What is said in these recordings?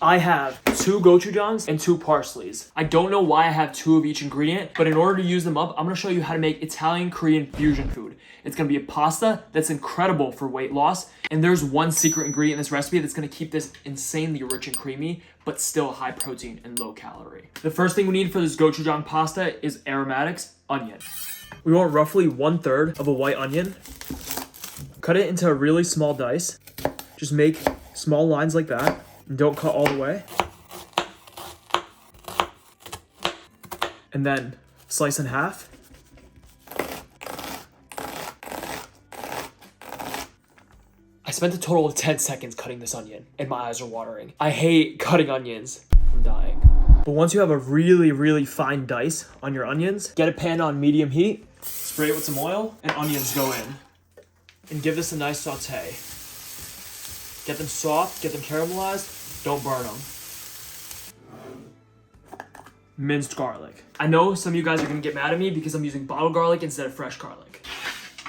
I have 2 gochujangs and 2 parsleys. I don't know why I have 2 of each ingredient, but in order to use them up, I'm gonna show you how to make Italian Korean fusion food. It's gonna be a pasta that's incredible for weight loss, and there's one secret ingredient in this recipe that's gonna keep this insanely rich and creamy, but still high protein and low calorie. The first thing we need for this gochujang pasta is aromatics, onion. We want roughly 1/3 of a white onion. Cut it into a really small dice. Just make small lines like that. And don't cut all the way. And then slice in half. I spent a total of 10 seconds cutting this onion, and my eyes are watering. I hate cutting onions. I'm dying. But once you have a really, really fine dice on your onions, get a pan on medium heat, spray it with some oil, and onions go in. And give this a nice saute. Get them soft, get them caramelized, don't burn them. Minced garlic. I know some of you guys are gonna get mad at me because I'm using bottled garlic instead of fresh garlic.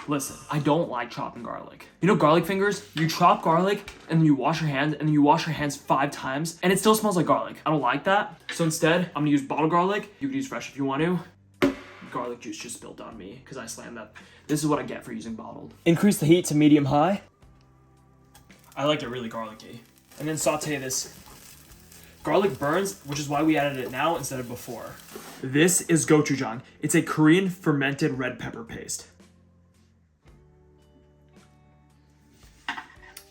Listen, I don't like chopping garlic. You know garlic fingers? You chop garlic and then you wash your hands and then you wash your hands 5 times and it still smells like garlic. I don't like that. So instead, I'm gonna use bottled garlic. You can use fresh if you want to. Garlic juice just spilled on me because I slammed that. This is what I get for using bottled. Increase the heat to medium-high. I like it really garlicky. And then saute this. Garlic burns, which is why we added it now instead of before. This is gochujang. It's a Korean fermented red pepper paste.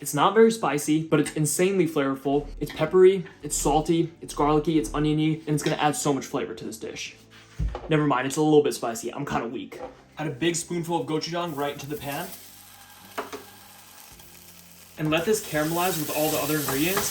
It's not very spicy, but it's insanely flavorful. It's peppery, it's salty, it's garlicky, it's oniony, and it's gonna add so much flavor to this dish. Never mind, it's a little bit spicy. I'm kind of weak. Add a big spoonful of gochujang right into the pan. And let this caramelize with all the other ingredients.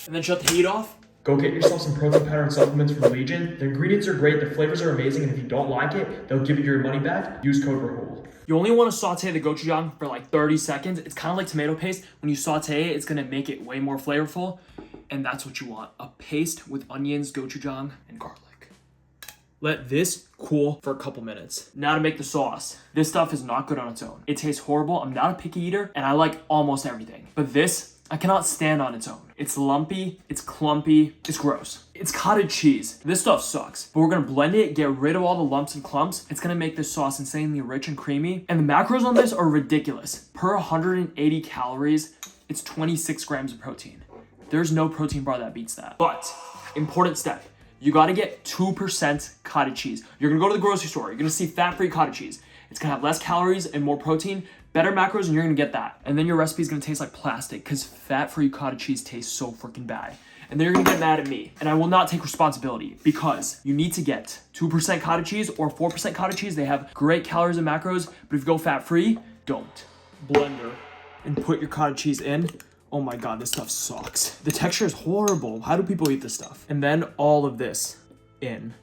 And then shut the heat off. Go get yourself some protein powder and supplements from Legion. The ingredients are great, the flavors are amazing, and if you don't like it, they'll give you your money back. Use code RAHUL. You only want to saute the gochujang for like 30 seconds. It's kind of like tomato paste. When you saute it, it's going to make it way more flavorful. And that's what you want. A paste with onions, gochujang, and garlic. Let this cool for a couple minutes. Now to make the sauce. This stuff is not good on its own. It tastes horrible. I'm not a picky eater, and I like almost everything. But this, I cannot stand on its own. It's lumpy, it's clumpy, it's gross. It's cottage cheese. This stuff sucks. But we're gonna blend it, get rid of all the lumps and clumps. It's gonna make this sauce insanely rich and creamy. And the macros on this are ridiculous. Per 180 calories, it's 26 grams of protein. There's no protein bar that beats that. But, important step. You gotta get 2% cottage cheese. You're gonna go to the grocery store, you're gonna see fat-free cottage cheese. It's gonna have less calories and more protein, better macros, and you're gonna get that. And then your recipe is gonna taste like plastic because fat-free cottage cheese tastes so freaking bad. And then you're gonna get mad at me. And I will not take responsibility because you need to get 2% cottage cheese or 4% cottage cheese. They have great calories and macros, but if you go fat-free, don't. Blender and put your cottage cheese in. Oh my God, this stuff sucks. The texture is horrible. How do people eat this stuff? And then all of this in.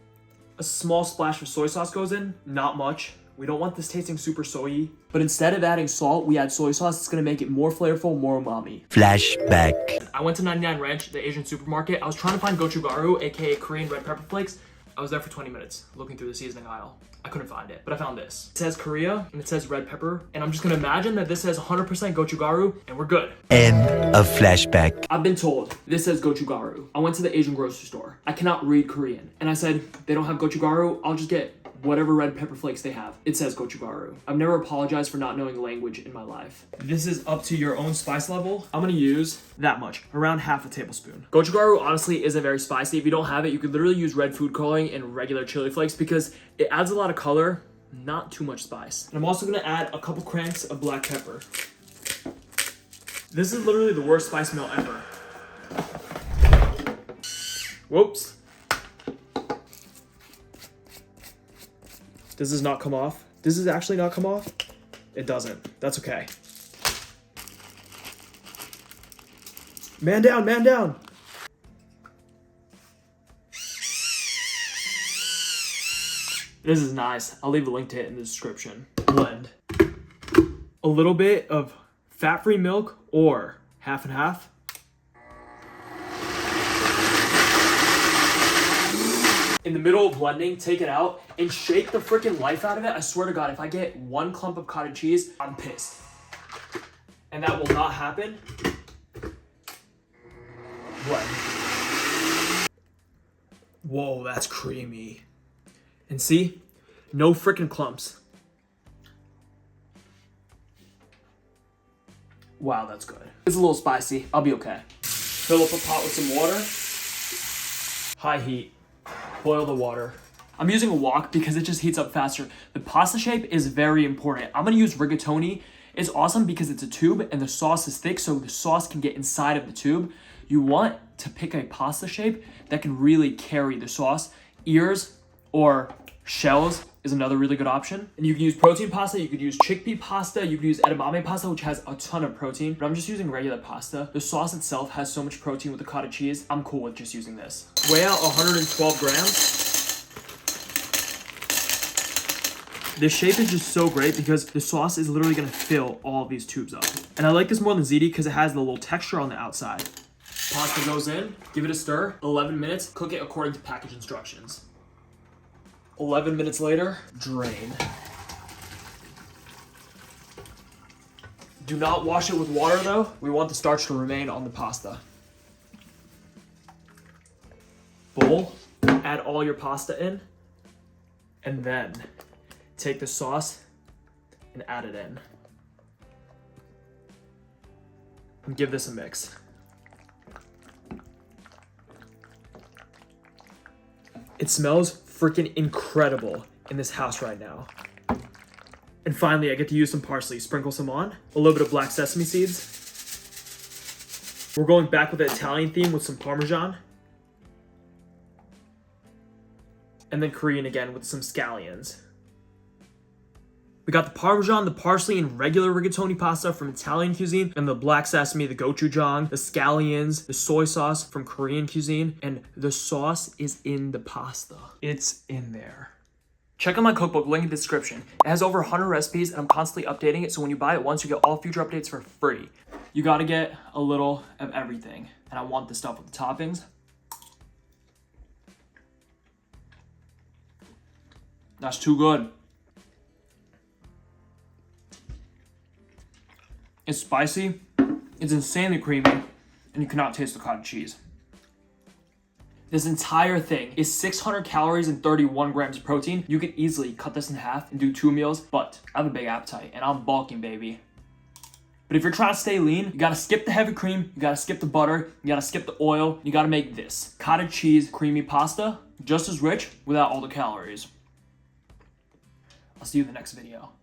A small splash of soy sauce goes in, not much. We don't want this tasting super soy-y, but instead of adding salt, we add soy sauce. It's gonna make it more flavorful, more umami. Flashback. I went to 99 Ranch, the Asian supermarket. I was trying to find gochugaru, aka Korean red pepper flakes. I was there for 20 minutes looking through the seasoning aisle. I couldn't find it, but I found this. It says Korea and it says red pepper, and I'm just gonna imagine that this says 100% gochugaru, and we're good. End of flashback. I've been told this says gochugaru. I went to the Asian grocery store. I cannot read Korean, and I said they don't have gochugaru. I'll just get whatever red pepper flakes they have. It says gochugaru. I've never apologized for not knowing the language in my life. This is up to your own spice level. I'm gonna use that much, around half a tablespoon. Gochugaru honestly isn't very spicy. If you don't have it, you could literally use red food coloring and regular chili flakes because it adds a lot of color, not too much spice. And I'm also gonna add a couple cranks of black pepper. This is literally the worst spice meal ever. Whoops. Does this not come off? Does this actually not come off? It doesn't. That's okay. Man down, man down. This is nice. I'll leave a link to it in the description. Blend. A little bit of fat-free milk or half and half. In the middle of blending, take it out and shake the freaking life out of it. I swear to God, if I get one clump of cottage cheese, I'm pissed. And that will not happen. Blend. Whoa, that's creamy. And see? No freaking clumps. Wow, that's good. It's a little spicy. I'll be okay. Fill up a pot with some water. High heat. Boil the water. I'm using a wok because it just heats up faster. The pasta shape is very important. I'm gonna use rigatoni. It's awesome because it's a tube and the sauce is thick, so the sauce can get inside of the tube. You want to pick a pasta shape that can really carry the sauce. Ears or shells is another really good option. And you can use protein pasta, you could use chickpea pasta, you could use edamame pasta, which has a ton of protein, but I'm just using regular pasta. The sauce itself has so much protein with the cottage cheese. I'm cool with just using this. Weigh out 112 grams. This shape is just so great because the sauce is literally gonna fill all of these tubes up. And I like this more than ziti because it has the little texture on the outside. Pasta goes in, give it a stir, 11 minutes, cook it according to package instructions. 11 minutes later, drain. Do not wash it with water though. We want the starch to remain on the pasta. Bowl, add all your pasta in, and then take the sauce and add it in. And give this a mix. It smells freaking incredible in this house right now. And finally, I get to use some parsley. Sprinkle some on. A little bit of black sesame seeds. We're going back with the Italian theme with some Parmesan. And then Korean again with some scallions. We got the Parmesan, the parsley, and regular rigatoni pasta from Italian cuisine, and the black sesame, the gochujang, the scallions, the soy sauce from Korean cuisine, and the sauce is in the pasta. It's in there. Check out my cookbook, link in the description. It has over 100 recipes, and I'm constantly updating it, so when you buy it once, you get all future updates for free. You gotta get a little of everything, and I want the stuff with the toppings. That's too good. It's spicy, it's insanely creamy, and you cannot taste the cottage cheese. This entire thing is 600 calories and 31 grams of protein. You could easily cut this in half and do 2 meals, but I have a big appetite and I'm bulking, baby. But if you're trying to stay lean, you gotta skip the heavy cream, you gotta skip the butter, you gotta skip the oil, you gotta make this cottage cheese creamy pasta, just as rich without all the calories. I'll see you in the next video.